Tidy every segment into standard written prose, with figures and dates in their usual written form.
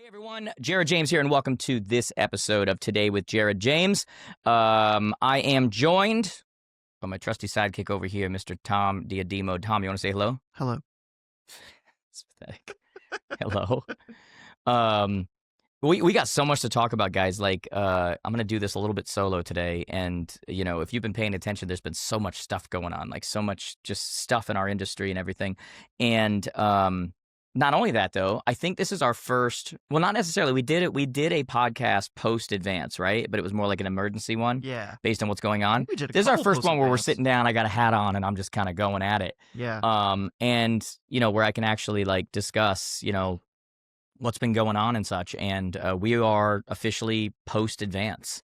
Hey everyone, Jared James here, and welcome to this episode of Today with Jared James. I am joined by my trusty sidekick over here, Mr. Tom Diademo. Tom, you want to say hello? Hello. It's pathetic. Hello. We got so much to talk about, guys. Like, I'm gonna do this a little bit solo today, and if you've been paying attention, there's been so much stuff going on, like so much just stuff in our industry and everything, and not only that, though, I think this is our first. Well, not necessarily. We did a podcast post advance, right? But it was more like an emergency one, Yeah. based on what's going on. We did This is our couple first one where we're post-advance. sitting down. I got a hat on, and I'm just kind of going at it. Yeah. And where I can actually like discuss, what's been going on and such. And we are officially post advance,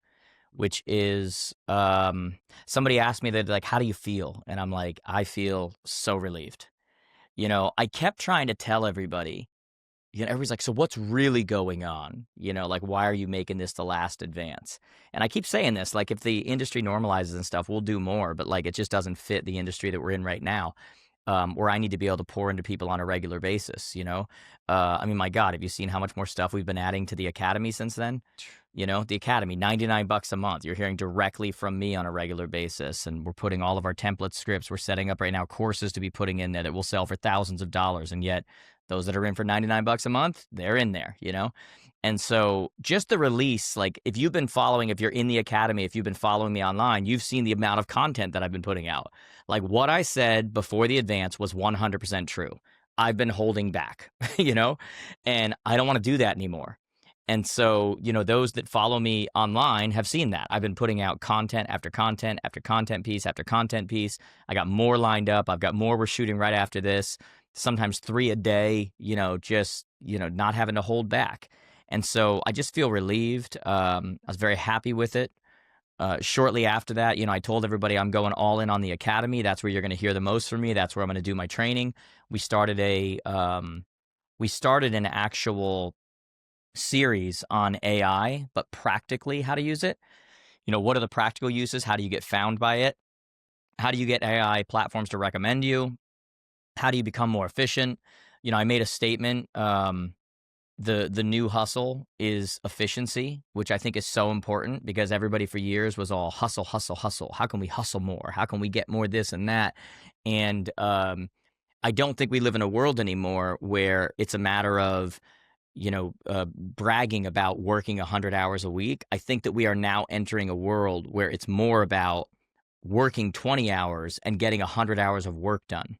which is somebody asked me that, like, how do you feel? And I'm like, I feel so relieved. I kept trying to tell everybody, everybody's like, so what's really going on? Like, why are you making this the last advance? And I keep saying this, like, if the industry normalizes and stuff, we'll do more, but like, it just doesn't fit the industry that we're in right now. Where I need to be able to pour into people on a regular basis, I mean, my God, have you seen how much more stuff we've been adding to the Academy since then? The Academy, $99 a month. You're hearing directly from me on a regular basis, and we're putting all of our template scripts. We're setting up right now courses to be putting in that it will sell for thousands of dollars, and yet those that are in for $99 a month, they're in there, And so just the release, like if you're in the Academy, if you've been following me online, you've seen the amount of content that I've been putting out. Like what I said before the advance was 100% true. I've been holding back, and I don't want to do that anymore. And so, those that follow me online have seen that. I've been putting out content after content after content piece after content piece. I got more lined up. I've got more we're shooting right after this, sometimes 3 a day, not having to hold back. And so I just feel relieved. I was very happy with it. Shortly after that, I told everybody I'm going all in on the Academy. That's where you're going to hear the most from me. That's where I'm going to do my training. We started an actual series on AI, but practically how to use it. What are the practical uses? How do you get found by it? How do you get AI platforms to recommend you? How do you become more efficient? I made a statement. The new hustle is efficiency, which I think is so important because everybody for years was all hustle, hustle, hustle. How can we hustle more? How can we get more this and that? And I don't think we live in a world anymore where it's a matter of, bragging about working 100 hours a week. I think that we are now entering a world where it's more about working 20 hours and getting 100 hours of work done.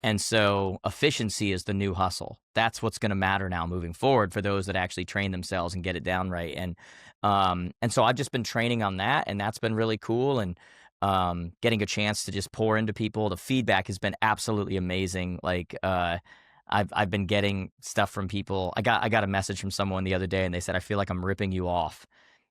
And so efficiency is the new hustle. That's what's going to matter now moving forward for those that actually train themselves and get it down right. And so I've just been training on that, and that's been really cool. And getting a chance to just pour into people. The feedback has been absolutely amazing. Like I've been getting stuff from people. I got a message from someone the other day, and they said, I feel like I'm ripping you off.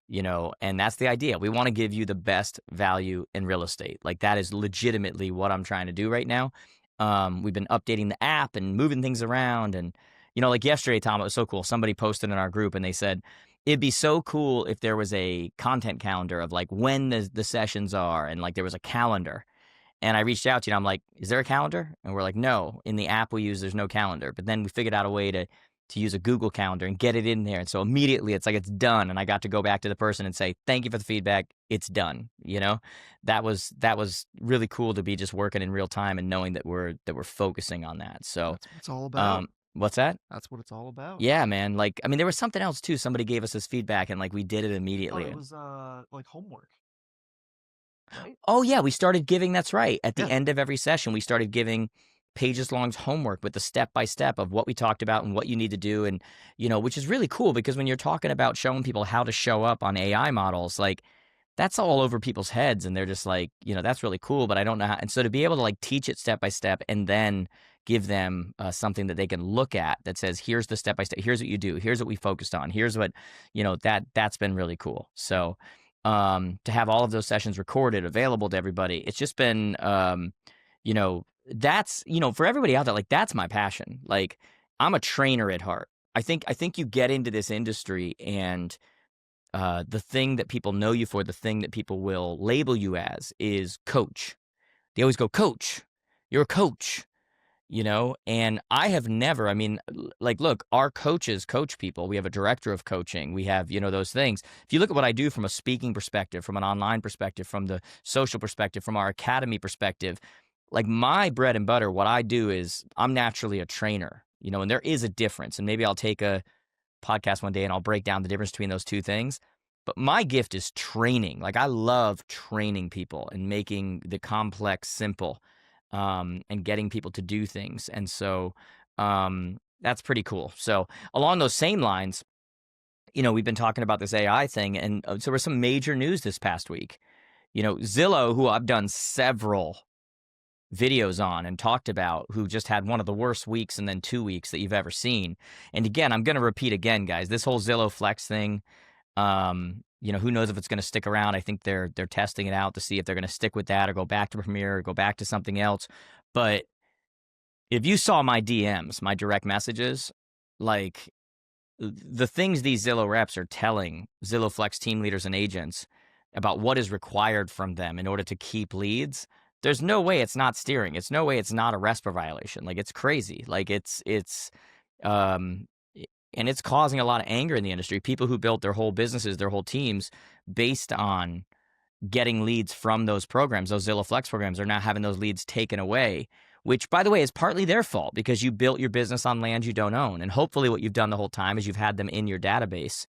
And that's the idea. We want to give you the best value in real estate. Like that is legitimately what I'm trying to do right now. We've been updating the app and moving things around. And, like yesterday, Tom, it was so cool. Somebody posted in our group and they said, it'd be so cool if there was a content calendar of like when the sessions are, and like there was a calendar. And I reached out to you and I'm like, is there a calendar? And we're like, no, in the app we use, there's no calendar. But then we figured out a way to use a Google Calendar and get it in there. And so immediately it's like, it's done. And I got to go back to the person and say, thank you for the feedback. It's done. That was really cool to be just working in real time and knowing that we're focusing on that. So That's what it's all about. What's that? That's what it's all about. Yeah, man. Like, I mean, there was something else too. Somebody gave us this feedback and like we did it immediately. It was like homework. Right? Oh yeah, we started giving, that's right. At the Yeah. end of every session, we started giving pages long homework with the step-by-step of what we talked about and what you need to do. And, which is really cool because when you're talking about showing people how to show up on AI models, like that's all over people's heads. And they're just like, that's really cool, but I don't know how. And so to be able to like teach it step-by-step and then give them something that they can look at that says, here's the step-by-step, here's what you do, here's what we focused on, here's what, that's been really cool. So to have all of those sessions recorded, available to everybody, it's just been, that's, for everybody out there, like that's my passion. Like I'm a trainer at heart. I think you get into this industry and the thing that people know you for, the thing that people will label you as is coach. They always go, coach, you're a coach. And I have never, I mean, like, look, our coaches coach people. We have a director of coaching. We have, those things. If you look at what I do from a speaking perspective, from an online perspective, from the social perspective, from our academy perspective, like my bread and butter, what I do is I'm naturally a trainer, and there is a difference. And maybe I'll take a podcast one day and I'll break down the difference between those two things. But my gift is training. Like I love training people and making the complex simple, and getting people to do things. And so that's pretty cool. So along those same lines, we've been talking about this AI thing, and so there was some major news this past week. Zillow, who I've done several videos on and talked about, who just had one of the worst weeks and then 2 weeks that you've ever seen. And again, I'm going to repeat again, guys, this whole Zillow Flex thing, who knows if it's going to stick around. I think they're testing it out to see if they're going to stick with that or go back to Premier or go back to something else. But if you saw my DMs, my direct messages, like the things these Zillow reps are telling Zillow Flex team leaders and agents about what is required from them in order to keep leads, there's no way it's not steering. It's no way it's not a RESPA violation. Like it's crazy. Like and it's causing a lot of anger in the industry. People who built their whole businesses, their whole teams based on getting leads from those programs, those Zillow Flex programs, are now having those leads taken away, which, by the way, is partly their fault because you built your business on land you don't own. And hopefully what you've done the whole time is you've had them in your database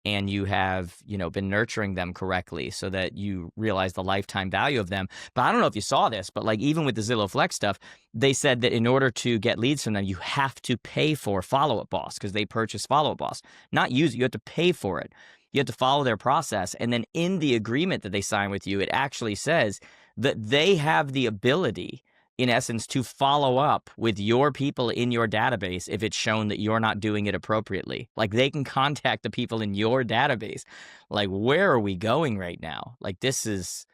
and you have, been nurturing them correctly so that you realize the lifetime value of them. But I don't know if you saw this, but like even with the Zillow Flex stuff, they said that in order to get leads from them, you have to pay for Follow Up Boss because they purchase Follow Up Boss. Not use it, you have to pay for it. You have to follow their process. And then in the agreement that they sign with you, it actually says that they have the ability, in essence, to follow up with your people in your database if it's shown that you're not doing it appropriately. Like they can contact the people in your database. Like, where are we going right now? Like it's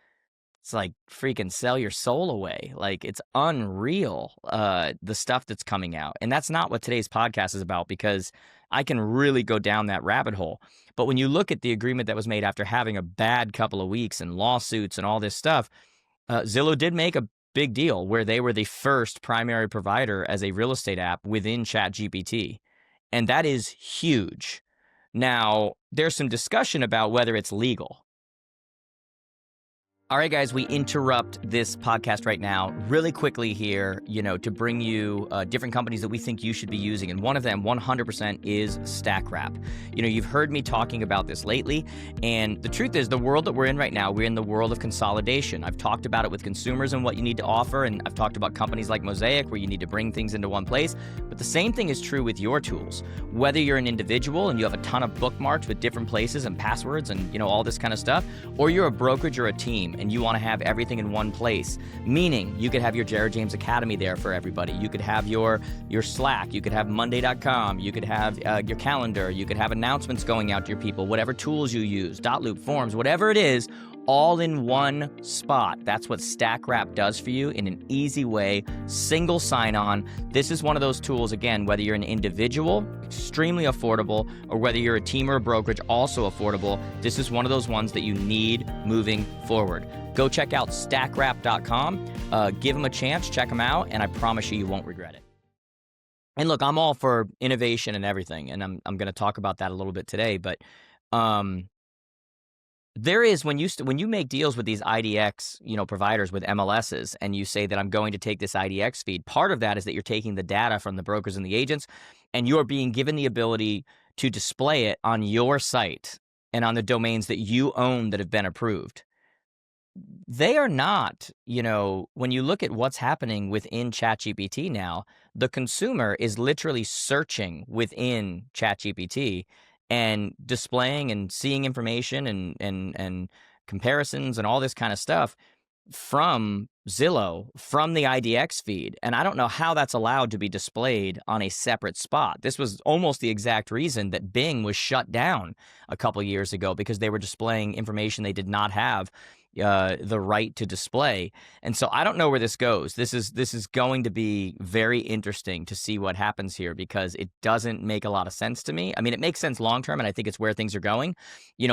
like freaking sell your soul away. Like it's unreal, the stuff that's coming out. And that's not what today's podcast is about because I can really go down that rabbit hole. But when you look at the agreement that was made after having a bad couple of weeks and lawsuits and all this stuff, Zillow did make a big deal where they were the first primary provider as a real estate app within ChatGPT. And that is huge. Now, there's some discussion about whether it's legal. All right, guys, we interrupt this podcast right now really quickly here, to bring you different companies that we think you should be using. And one of them, 100%, is StackWrap. You've heard me talking about this lately. And the truth is, the world that we're in right now, we're in the world of consolidation. I've talked about it with consumers and what you need to offer. And I've talked about companies like Mosaic where you need to bring things into one place. But the same thing is true with your tools. Whether you're an individual and you have a ton of bookmarks with different places and passwords and, all this kind of stuff, or you're a brokerage or a team and you want to have everything in one place, meaning you could have your Jared James Academy there for everybody. You could have your Slack. You could have Monday.com. You could have your calendar. You could have announcements going out to your people, whatever tools you use, Dotloop, Forms, whatever it is, all in one spot. That's what StackWrap does for you in an easy way, single sign-on. This is one of those tools, again, whether you're an individual, extremely affordable, or whether you're a team or a brokerage, also affordable. This is one of those ones that you need moving forward. Go check out stackwrap.com. Give them a chance, check them out, and I promise you won't regret it. And look, I'm all for innovation and everything, and I'm going to talk about that a little bit today, but there is, when you make deals with these IDX, providers with MLSs, and you say that I'm going to take this IDX feed, part of that is that you're taking the data from the brokers and the agents, and you're being given the ability to display it on your site and on the domains that you own that have been approved. They are not, when you look at what's happening within ChatGPT now, the consumer is literally searching within ChatGPT and displaying and seeing information and comparisons and all this kind of stuff from Zillow, from the IDX feed. And I don't know how that's allowed to be displayed on a separate spot. This was almost the exact reason that Bing was shut down a couple years ago, because they were displaying information they did not have the right to display. And so I don't know where this goes. This is going to be very interesting to see what happens here, because it doesn't make a lot of sense to me. I mean, it makes sense long term, and I think it's where things are going.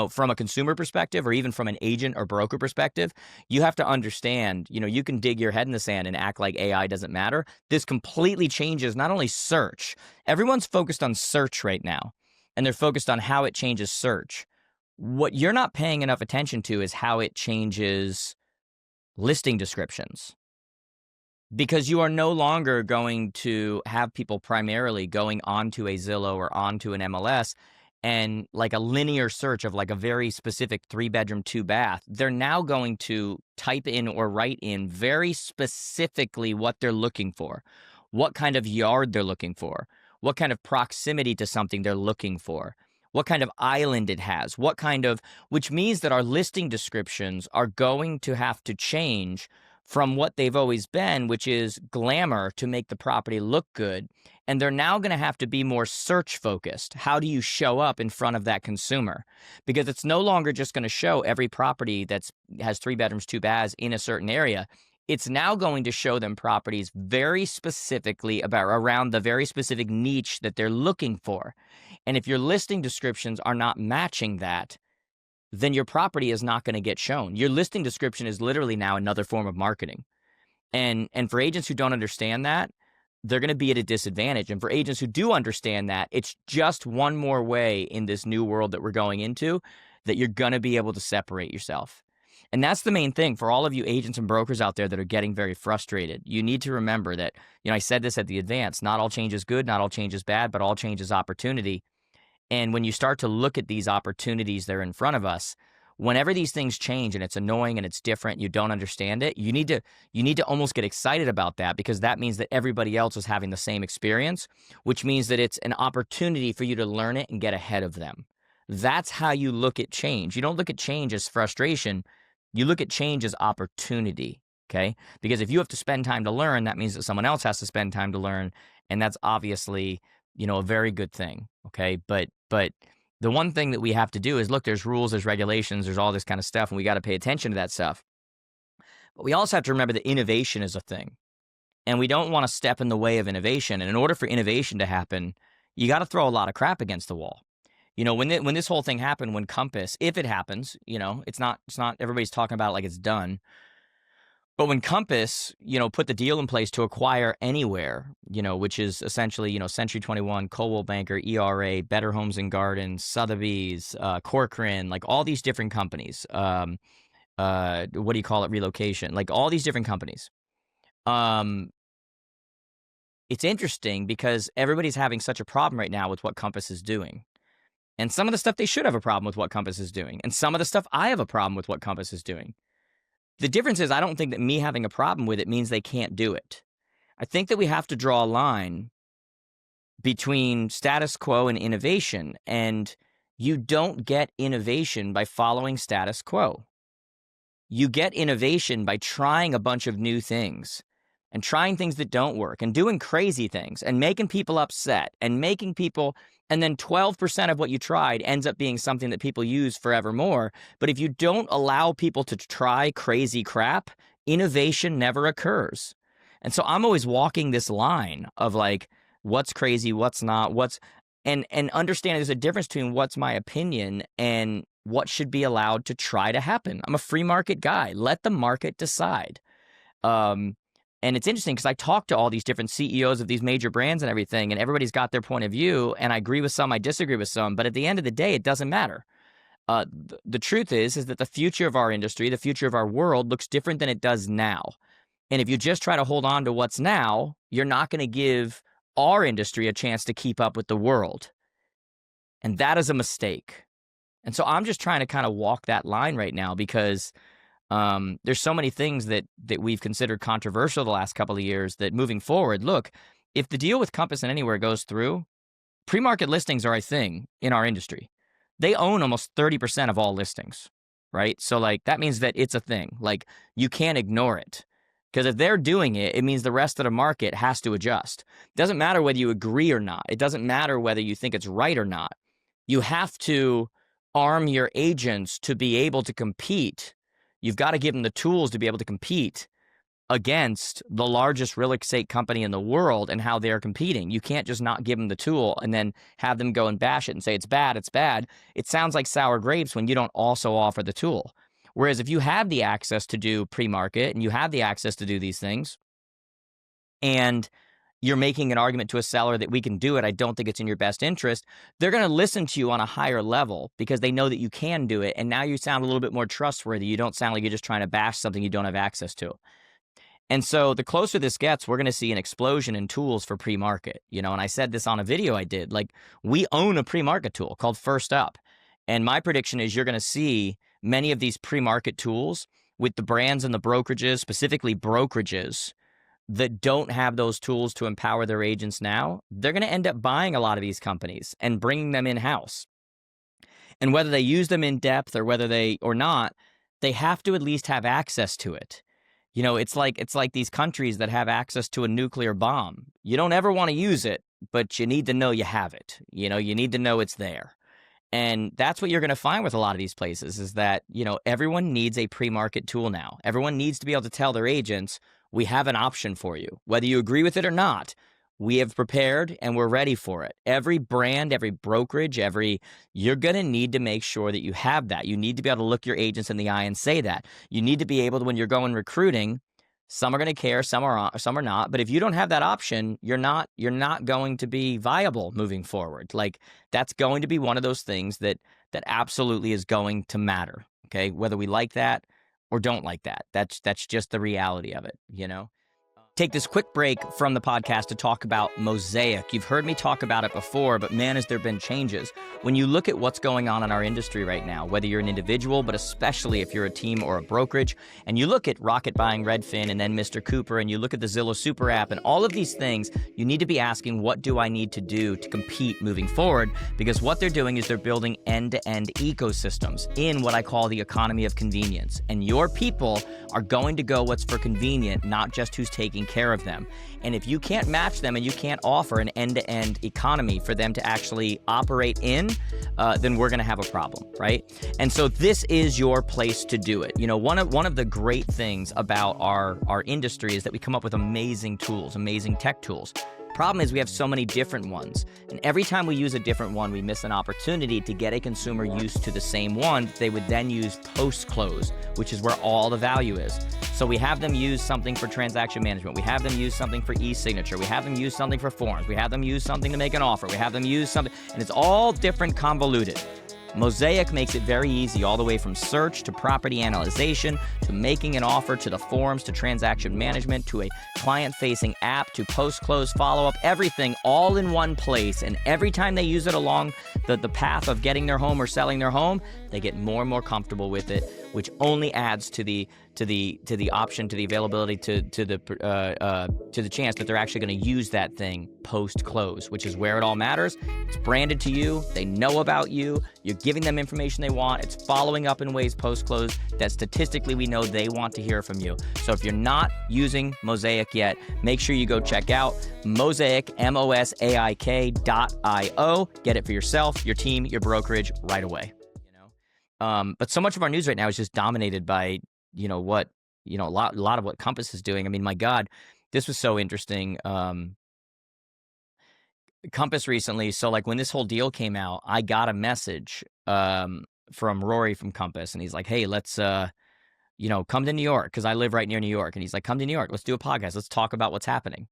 From a consumer perspective, or even from an agent or broker perspective, you have to understand, you can dig your head in the sand and act like AI doesn't matter. This completely changes not only search. Everyone's focused on search right now, and they're focused on how it changes search. What you're not paying enough attention to is how it changes listing descriptions, because you are no longer going to have people primarily going onto a Zillow or onto an MLS and like a linear search of like a very specific 3-bedroom, 2-bath. They're now going to type in or write in very specifically what they're looking for, what kind of yard they're looking for, what kind of proximity to something they're looking for, what kind of island it has, which means that our listing descriptions are going to have to change from what they've always been, which is glamour to make the property look good. And they're now going to have to be more search focused. How do you show up in front of that consumer? Because it's no longer just going to show every property that has 3 bedrooms, 2 baths in a certain area. It's now going to show them properties very specifically around the very specific niche that they're looking for. And if your listing descriptions are not matching that, then your property is not going to get shown. Your listing description is literally now another form of marketing. And for agents who don't understand that, they're going to be at a disadvantage. And for agents who do understand that, it's just one more way in this new world that we're going into that you're going to be able to separate yourself. And that's the main thing for all of you agents and brokers out there that are getting very frustrated. You need to remember that, I said this at the advance, not all change is good, not all change is bad, but all change is opportunity. And when you start to look at these opportunities that are in front of us, whenever these things change and it's annoying and it's different, you don't understand it, you need to almost get excited about that, because that means that everybody else is having the same experience, which means that it's an opportunity for you to learn it and get ahead of them. That's how you look at change. You don't look at change as frustration. You look at change as opportunity, okay? Because if you have to spend time to learn, that means that someone else has to spend time to learn, and that's obviously, a very good thing, okay? But the one thing that we have to do is, look, there's rules, there's regulations, there's all this kind of stuff, and we got to pay attention to that stuff. But we also have to remember that innovation is a thing, and we don't want to step in the way of innovation. And in order for innovation to happen, you got to throw a lot of crap against the wall. When this whole thing happened, when Compass, if it happens, it's not everybody's talking about it like it's done. But when Compass, put the deal in place to acquire Anywhere, which is essentially, Century 21, Coldwell Banker, ERA, Better Homes and Gardens, Sotheby's, Corcoran, like all these different companies. What do you call it? Relocation, like all these different companies. It's interesting because everybody's having such a problem right now with what Compass is doing. And some of the stuff they should have a problem with what Compass is doing. And some of the stuff I have a problem with what Compass is doing. The difference is I don't think that me having a problem with it means they can't do it. I think that we have to draw a line between status quo and innovation, and you don't get innovation by following status quo. You get innovation by trying a bunch of new things and trying things that don't work and doing crazy things and making people upset and and then 12% of what you tried ends up being something that people use forevermore. But if you don't allow people to try crazy crap, innovation never occurs. And so I'm always walking this line of like, what's crazy, what's not, and understanding there's a difference between what's my opinion and what should be allowed to try to happen. I'm a free market guy. Let the market decide. And it's interesting because I talk to all these different CEOs of these major brands and everything, and everybody's got their point of view, and I agree with some, I disagree with some, but at the end of the day, it doesn't matter. The truth is that the future of our industry, the future of our world looks different than it does now. And if you just try to hold on to what's now, you're not going to give our industry a chance to keep up with the world. And that is a mistake. And so I'm just trying to kind of walk that line right now because there's so many things that we've considered controversial the last couple of years that moving forward, look, if the deal with Compass and Anywhere goes through, pre-market listings are a thing in our industry. They own almost 30% of all listings, right? So like that means that it's a thing. Like you can't ignore it. Because if they're doing it, it means the rest of the market has to adjust. It doesn't matter whether you agree or not. It doesn't matter whether you think it's right or not. You have to arm your agents to be able to compete You've got to give them the tools to be able to compete against the largest real estate company in the world and how they're competing. You can't just not give them the tool and then have them go and bash it and say it's bad, it's bad. It sounds like sour grapes when you don't also offer the tool. Whereas if you have the access to do pre-market and you have the access to do these things, and you're making an argument to a seller that we can do it, I don't think it's in your best interest, they're going to listen to you on a higher level because they know that you can do it. And now you sound a little bit more trustworthy. You don't sound like you're just trying to bash something you don't have access to. And so the closer this gets, we're going to see an explosion in tools for pre-market, and I said this on a video I did, like we own a pre-market tool called First Up. And my prediction is you're going to see many of these pre-market tools with the brands and the brokerages, specifically brokerages, that don't have those tools to empower their agents now. They're going to end up buying a lot of these companies and bringing them in-house. And whether they use them in depth or whether they or not, they have to at least have access to it. It's like these countries that have access to a nuclear bomb. You don't ever want to use it, but you need to know you have it. You need to know it's there. And that's what you're going to find with a lot of these places is that, everyone needs a pre-market tool now. Everyone needs to be able to tell their agents, we have an option for you. Whether you agree with it or not, we have prepared and we're ready for it. Every brand, every brokerage, you're going to need to make sure that you have that. You need to be able to look your agents in the eye and say that. You need to be able to, when you're going recruiting, some are going to care, some are not. But if you don't have that option, you're not going to be viable moving forward. Like that's going to be one of those things that absolutely is going to matter. Okay, whether we like that or don't like that, that's just the reality of it. Take this quick break from the podcast to talk about Mosaic. You've heard me talk about it before, but man, has there been changes. When you look at what's going on in our industry right now, whether you're an individual, but especially if you're a team or a brokerage, and you look at Rocket buying Redfin and then Mr. Cooper, and you look at the Zillow Super App and all of these things, you need to be asking, what do I need to do to compete moving forward? Because what they're doing is they're building end-to-end ecosystems in what I call the economy of convenience. And your people are going to go what's for convenient, not just who's taking care of them. And if you can't match them and you can't offer an end-to-end economy for them to actually operate in, then we're going to have a problem, right? And so this is your place to do it. One of the great things about our industry is that we come up with amazing tools, amazing tech tools. Problem is we have so many different ones. And every time we use a different one, we miss an opportunity to get a consumer used to the same one that they would then use post-close, which is where all the value is. So we have them use something for transaction management. We have them use something for e-signature. We have them use something for forms. We have them use something to make an offer. We have them use something, and it's all different convoluted. Mosaic makes it very easy, all the way from search to property analyzation to making an offer to the forms to transaction management to a client-facing app to post-close follow-up, everything all in one place. And every time they use it along the path of getting their home or selling their home, they get more and more comfortable with it, which only adds to the option, to the availability, to the chance that they're actually going to use that thing post-close, which is where it all matters. It's branded to you. They know about you. You're giving them information they want. It's following up in ways post-close that statistically we know they want to hear from you. So if you're not using Mosaic yet, make sure you go check out Mosaic, Mosaik.io. Get it for yourself, your team, your brokerage right away. But so much of our news right now is just dominated by a lot of what Compass is doing. I mean, my God, this was so interesting. Compass recently, so like when this whole deal came out, I got a message from Rory from Compass, and he's like, hey, let's come to New York, because I live right near New York. And he's like, come to New York, let's do a podcast, let's talk about what's happening.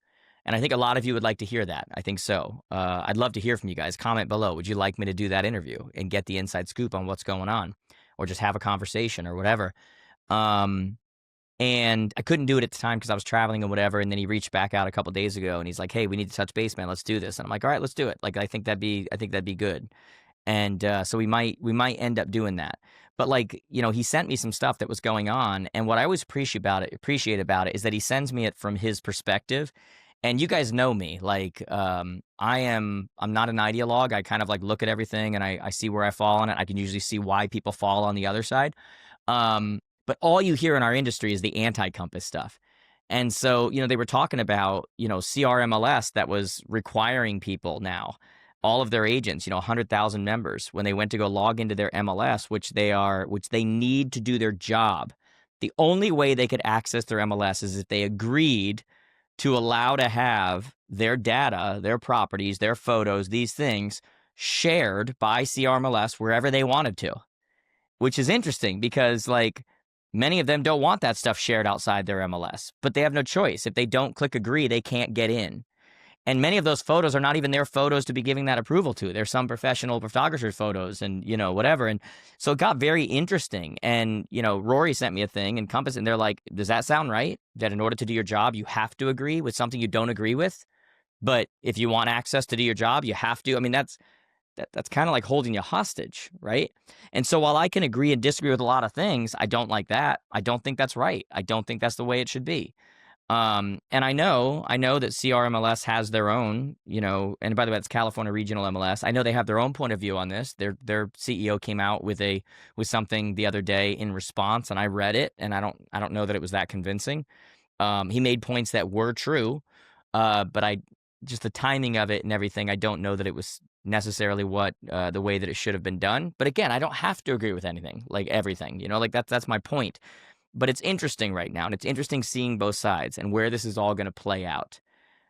And I think a lot of you would like to hear that. I think so. I'd love to hear from you guys. Comment below. Would you like me to do that interview and get the inside scoop on what's going on, or just have a conversation or whatever? And I couldn't do it at the time because I was traveling and whatever. And then he reached back out a couple days ago and he's like, hey, we need to touch base, man. Let's do this. And I'm like, all right, let's do it. Like, I think that'd be good. And so we might end up doing that. But like, he sent me some stuff that was going on. And what I always appreciate about it is that he sends me it from his perspective. And you guys know me, like, I'm not an ideologue. I kind of like look at everything and I see where I fall on it. I can usually see why people fall on the other side. But all you hear in our industry is the anti-Compass stuff. And so, they were talking about, CRMLS that was requiring people now, all of their agents, 100,000 members, when they went to go log into their MLS, which they need to do their job. The only way they could access their MLS is if they agreed to allow to have their data, their properties, their photos, these things shared by CRMLS wherever they wanted to, which is interesting because like many of them don't want that stuff shared outside their MLS, but they have no choice. If they don't click agree, they can't get in. And many of those photos are not even their photos to be giving that approval to. They're some professional photographer's photos and, whatever. And so it got very interesting. And, Rory sent me a thing and Compass, and they're like, does that sound right? That in order to do your job, you have to agree with something you don't agree with? But if you want access to do your job, you have to. I mean, that's kind of like holding you hostage, right? And so while I can agree and disagree with a lot of things, I don't like that. I don't think that's right. I don't think that's the way it should be. And I know that CRMLS has their own, and by the way, it's California Regional MLS. I know they have their own point of view on this. Their CEO came out with something the other day in response, and I read it, and I don't know that it was that convincing. He made points that were true, but just the timing of it and everything, I don't know that it was necessarily what the way that it should have been done. But again, I don't have to agree with anything, like everything, like that's my point. But it's interesting right now, and it's interesting seeing both sides and where this is all going to play out.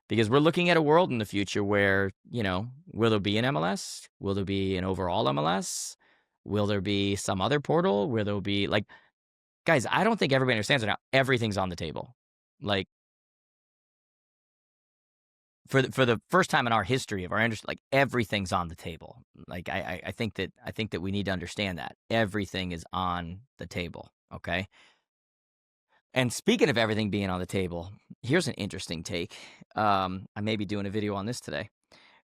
Because we're looking at a world in the future where, will there be an MLS? Will there be an overall MLS? Will there be some other portal where there'll be, like, guys, I don't think everybody understands it now. Everything's on the table. Like, for the first time in our history of our industry, like, everything's on the table. Like, I think that we need to understand that. Everything is on the table, okay? And speaking of everything being on the table, here's an interesting take. I may be doing a video on this today.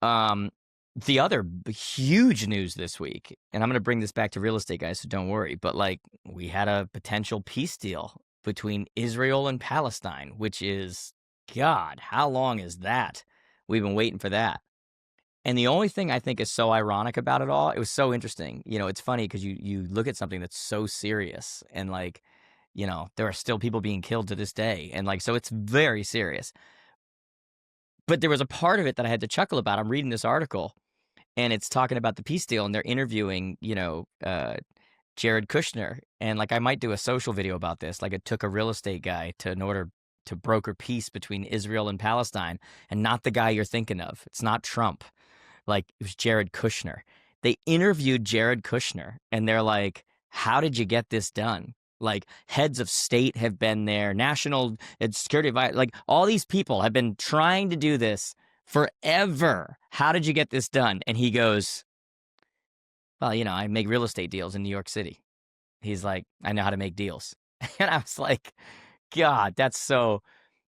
The other huge news this week, and I'm going to bring this back to real estate, guys, so don't worry, but like we had a potential peace deal between Israel and Palestine, which is, God, how long is that? We've been waiting for that. And the only thing I think is so ironic about it all, it was so interesting. It's funny because you look at something that's so serious and like, there are still people being killed to this day. And like, so it's very serious. But there was a part of it that I had to chuckle about. I'm reading this article and it's talking about the peace deal and they're interviewing, Jared Kushner. And like, I might do a social video about this. Like, it took a real estate guy in order to broker peace between Israel and Palestine, and not the guy you're thinking of. It's not Trump. Like, it was Jared Kushner. They interviewed Jared Kushner and they're like, how did you get this done? Like, heads of state have been there, national security, like all these people have been trying to do this forever. How did you get this done? And he goes, well, I make real estate deals in New York City. He's like, I know how to make deals. And I was like, God, that's so,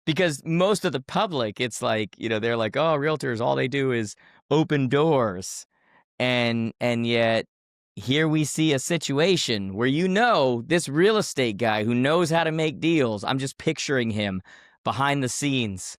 because most of the public, it's like, they're like, oh, realtors, all they do is open doors. And yet, here we see a situation where this real estate guy who knows how to make deals, I'm just picturing him behind the scenes,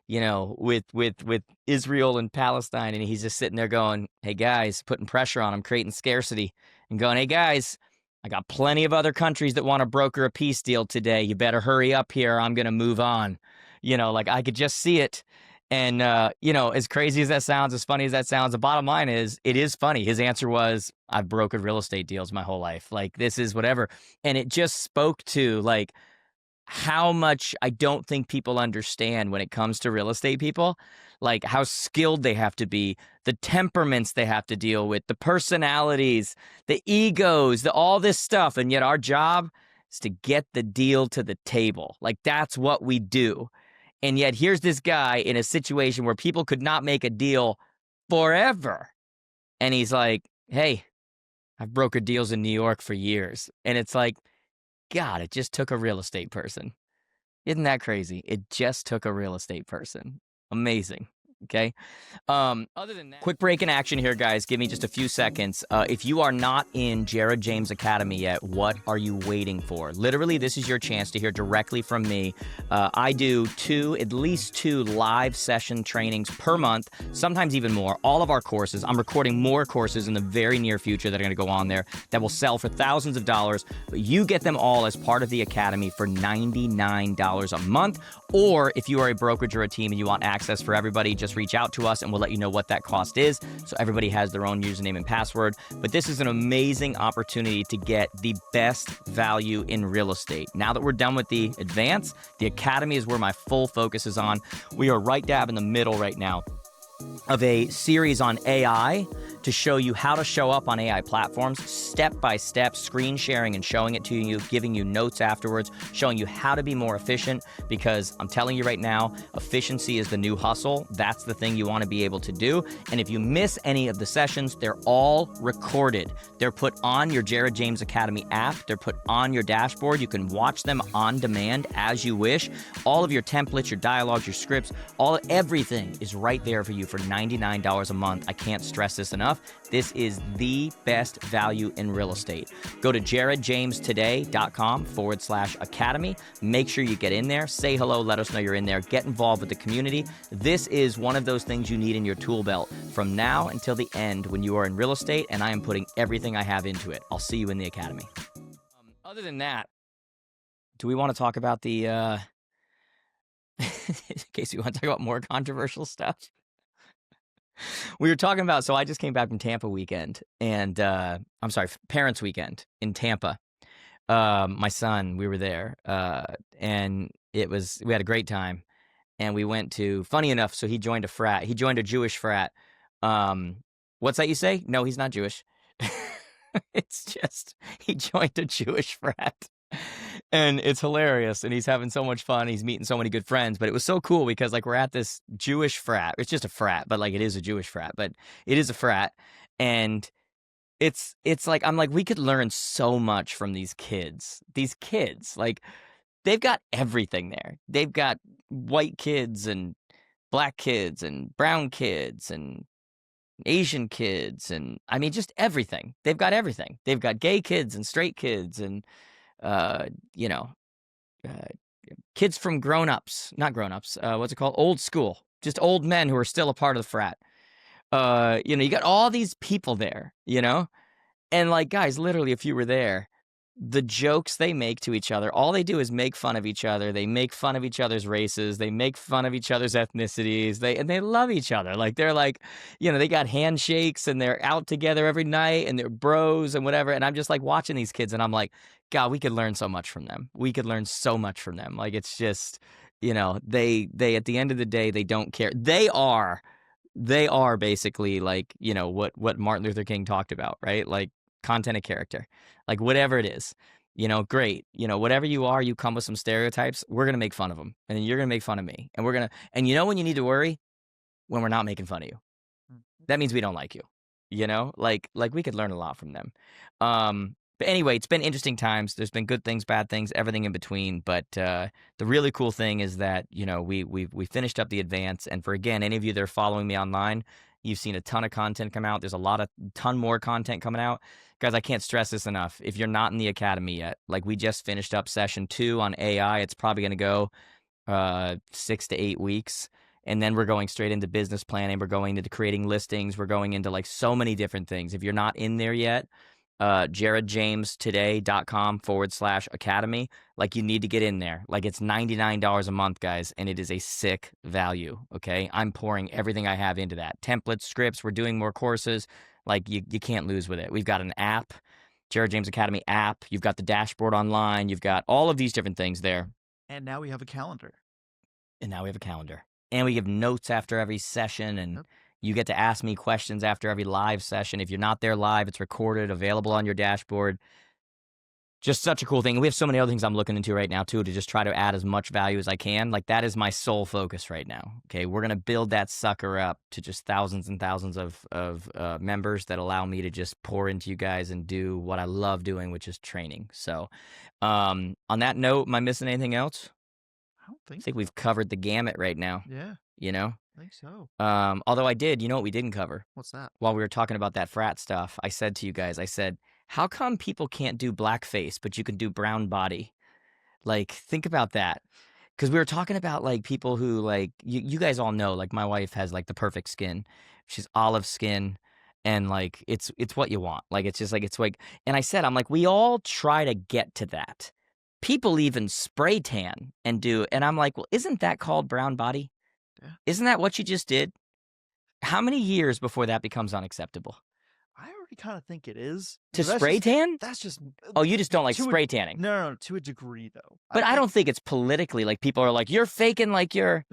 with Israel and Palestine, and he's just sitting there going, hey guys, putting pressure on him, creating scarcity, and going, hey guys, I got plenty of other countries that want to broker a peace deal today. You better hurry up here. I'm going to move on. Like, I could just see it. And, as crazy as that sounds, as funny as that sounds, the bottom line is, it is funny. His answer was, I've brokered real estate deals my whole life. Like, this is whatever. And it just spoke to, like, how much I don't think people understand when it comes to real estate people, like how skilled they have to be, the temperaments they have to deal with, the personalities, the egos, all this stuff. And yet our job is to get the deal to the table. Like, that's what we do. And yet here's this guy in a situation where people could not make a deal forever. And he's like, hey, I've brokered deals in New York for years. And it's like, God, it just took a real estate person. Isn't that crazy? It just took a real estate person. Amazing. Okay. Other than that, quick break in action here, guys. Give me just a few seconds. If you are not in Jared James Academy yet, what are you waiting for? Literally, this is your chance to hear directly from me. I do at least two live session trainings per month, sometimes even more. All of our courses. I'm recording more courses in the very near future that are going to go on there that will sell for thousands of dollars. But you get them all as part of the Academy for $99 a month. Or if you are a brokerage or a team and you want access for everybody, just reach out to us and we'll let you know what that cost is. So everybody has their own username and password. But this is an amazing opportunity to get the best value in real estate. Now that we're done with the advance, the academy is where my full focus is on. We are right dab in the middle right now of a series on AI to show you how to show up on AI platforms, step by step, screen sharing and showing it to you, giving you notes afterwards, showing you how to be more efficient, because I'm telling you right now, efficiency is the new hustle. That's the thing you want to be able to do. And if you miss any of the sessions, they're all recorded. They're put on your Jared James Academy app. They're put on your dashboard. You can watch them on demand as you wish. All of your templates, your dialogues, your scripts, everything is right there for you for $99 a month. I can't stress this enough. This is the best value in real estate. Go to jaredjamestoday.com/academy. Make sure you get in there. Say hello. Let us know you're in there. Get involved with the community. This is one of those things you need in your tool belt from now until the end when you are in real estate, and I am putting everything I have into it. I'll see you in the academy. Other than that, do we want to talk about the in case you want to talk about more controversial stuff? We were talking about, so I just came back from Tampa weekend, and I'm sorry, Parents Weekend in Tampa. My son, we were there, and we had a great time, and we went to, funny enough, so he joined a frat. He joined a Jewish frat. What's that you say? No, he's not Jewish. It's just, he joined a Jewish frat. And it's hilarious, and he's having so much fun. He's meeting so many good friends, but it was so cool because like we're at this Jewish frat. It's just a frat, but like it is a Jewish frat, but it is a frat. And it's like, I'm like, we could learn so much from these kids. These kids, like they've got everything there. They've got white kids and black kids and brown kids and Asian kids. And I mean, just everything. They've got everything. They've got gay kids and straight kids and you know, kids from not grown-ups, what's it called? Old school, just old men who are still a part of the frat. You got all these people there, and like, guys, literally, if you were there, the jokes they make to each other, all they do is make fun of each other. They make fun of each other's races. They make fun of each other's ethnicities. They love each other. Like, they're like, they got handshakes and they're out together every night and they're bros and whatever. And I'm just like watching these kids and I'm like, God, we could learn so much from them. We could learn so much from them. Like, it's just, they at the end of the day, they don't care. They are basically like, what Martin Luther King talked about, right? Like, content of character, like whatever it is, great. Whatever you are, you come with some stereotypes. We're going to make fun of them. And then you're going to make fun of me. And and when you need to worry, when we're not making fun of you, that means we don't like you, like we could learn a lot from them. But anyway, it's been interesting times. There's been good things, bad things, everything in between. But the really cool thing is that, we finished up the advance. And for, again, any of you that are following me online, you've seen a ton of content come out. There's a ton more content coming out. Guys, I can't stress this enough. If you're not in the academy yet, like we just finished up session 2 on AI. It's probably going to go 6 to 8 weeks. And then we're going straight into business planning. We're going into creating listings. We're going into like so many different things. If you're not in there yet, jaredjamestoday.com/academy. Like, you need to get in there. Like, it's $99 a month, guys, and it is a sick value. Okay. I'm pouring everything I have into that. Templates, scripts, we're doing more courses. Like, you can't lose with it. We've got an app, Jared James Academy app. You've got the dashboard online. You've got all of these different things there. And now we have a calendar. And we give notes after every session, and Yep. You get to ask me questions after every live session. If you're not there live, it's recorded, available on your dashboard. Just such a cool thing. And we have so many other things I'm looking into right now, too, to just try to add as much value as I can. Like, that is my sole focus right now. Okay, we're going to build that sucker up to just thousands and thousands of members that allow me to just pour into you guys and do what I love doing, which is training. So on that note, am I missing anything else? I don't think I think we've covered the gamut right now. Yeah, I think so. Although I did, what we didn't cover? What's that? While we were talking about that frat stuff, I said to you guys, how come people can't do blackface, but you can do brown body? Like, think about that. Because we were talking about, like, people who, like, you guys all know, like, my wife has, like, the perfect skin. She's olive skin, and, like, it's what you want. Like, it's just, like, it's like, and I said, I'm like, we all try to get to that. people even spray tan and do, and I'm like, well, isn't that called brown body? Yeah. Isn't that what you just did? How many years before that becomes unacceptable? I already kind of think it is. To But that's spray just tan? that's just Oh, you just don't like to a, spray tanning. no, to a degree though. But I think don't think it's politically, like, people are like, you're faking like you're.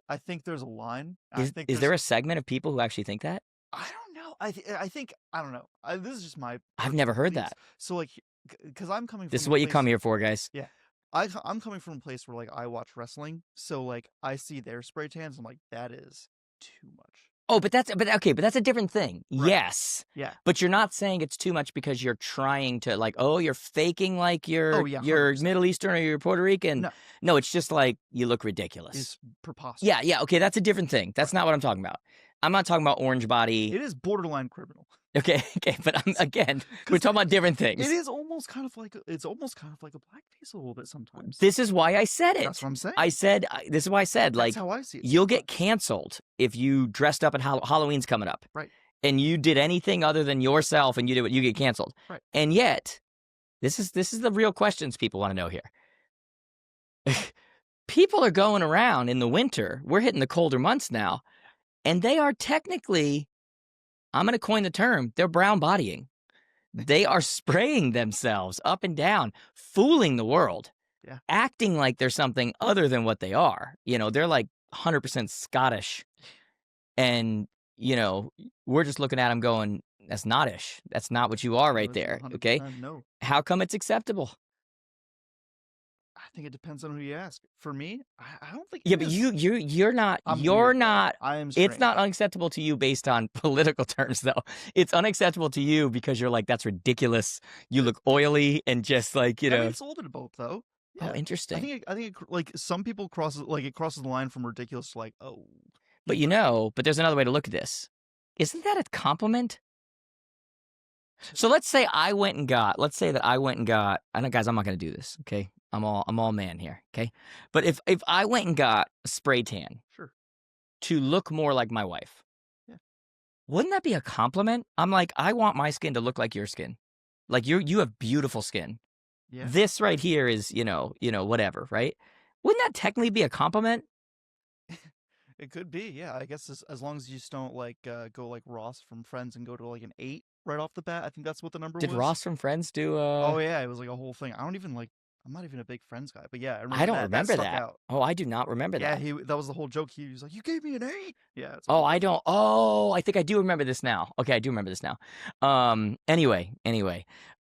I think there's a line. Is there a segment of people who actually think that? I don't know. I think I don't know. This is just my. I've never heard beliefs. that. So like, because I'm coming from. This is a what you place- come here for, guys. Yeah, I'm coming from a place where like I watch wrestling, so like I see their spray tans. I'm like, that is too much. Oh, but that's a different thing. Right. Yes. Yeah. But you're not saying it's too much because you're trying to, like, oh, you're faking like you're 100%. Middle Eastern or you're Puerto Rican. No, it's just like you look ridiculous. It's preposterous. Yeah, okay, that's a different thing. That's not what I'm talking about. I'm not talking about orange body. It is borderline criminal. Okay, but again, we're talking about different things. It is almost kind of like a blackface a little bit sometimes. This is why I said it. That's what I'm saying. This is why I said, That's like, how I see it. you'll get canceled if you dressed up and Halloween's coming up. Right. And you did anything other than yourself and you did what, you get canceled. Right. And yet, this is the real questions people want to know here. People are going around in the winter. We're hitting the colder months now. And they are technically, I'm going to coin the term, they're brown bodying. They are spraying themselves up and down, fooling the world, acting like they're something other than what they are. You know, they're like 100% Scottish. And, you know, we're just looking at them going, that's not ish. That's not what you are right there. Okay. No. How come it's acceptable? I think it depends on who you ask. For me, I don't think. Yeah, but you're not. I'm you're weird, not. I am. It's not unacceptable to you based on political terms, though. It's unacceptable to you because you're like, that's ridiculous. You look oily and just like, you know. I mean, it's a little bit of both, though. Yeah. Oh, interesting. I think like some people crosses the line from ridiculous to like, oh. But but there's another way to look at this. Isn't that a compliment? So let's say that I went and got, I know, guys, I'm not going to do this, okay? I'm all man here, okay? But if I went and got a spray tan to look more like my wife, wouldn't that be a compliment? I'm like, I want my skin to look like your skin. Like you have beautiful skin. Yeah. This right here is, you know, whatever, right? Wouldn't that technically be a compliment? It could be, yeah. I guess as long as you just don't like go like Ross from Friends and go to like an 8 right off the bat. I think that's what the number was. Did Ross from Friends do? Oh yeah, it was like a whole thing. I'm not even a big Friends guy, but yeah, I don't remember that. Oh, I do not remember that. Yeah, that was the whole joke. He was like, "You gave me an 8." Yeah. Oh, I don't. Oh, I think I do remember this now. Okay, I do remember this now. Anyway,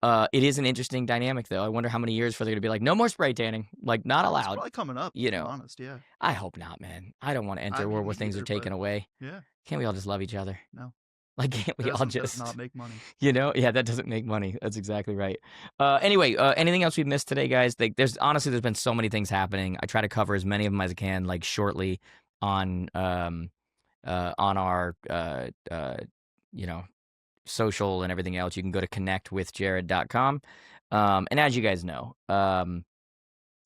it is an interesting dynamic, though. I wonder how many years before they're gonna be like, no more spray tanning, like not allowed. It's probably coming up. You to know, be honest, yeah. I hope not, man. I don't want to enter a world where things are taken away. Yeah. Can't we all just love each other? No. Like, can't we all just not make money? You know, yeah, that doesn't make money. That's exactly right. Anyway, anything else we've missed today, guys? There's been so many things happening. I try to cover as many of them as I can, like shortly on our social and everything else. You can go to connectwithjared.com. And as you guys know,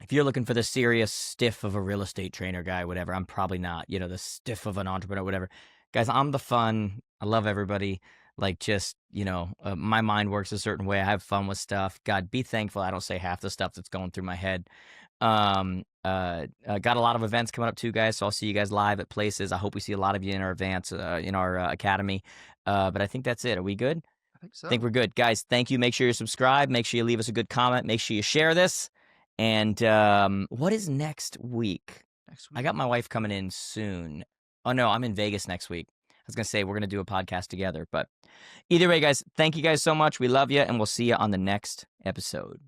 if you're looking for the serious stiff of a real estate trainer guy, whatever, I'm probably not. You know, the stiff of an entrepreneur, whatever. Guys, I'm the fun. I love everybody. Like, just, my mind works a certain way. I have fun with stuff. God, be thankful I don't say half the stuff that's going through my head. Got a lot of events coming up too, guys. So I'll see you guys live at places. I hope we see a lot of you in our events, in our academy. But I think that's it. Are we good? I think so. I think we're good. Guys, thank you. Make sure you subscribe. Make sure you leave us a good comment. Make sure you share this. And what is next week? I got my wife coming in soon. Oh, no, I'm in Vegas next week. I was going to say we're going to do a podcast together. But either way, guys, thank you guys so much. We love you, and we'll see you on the next episode.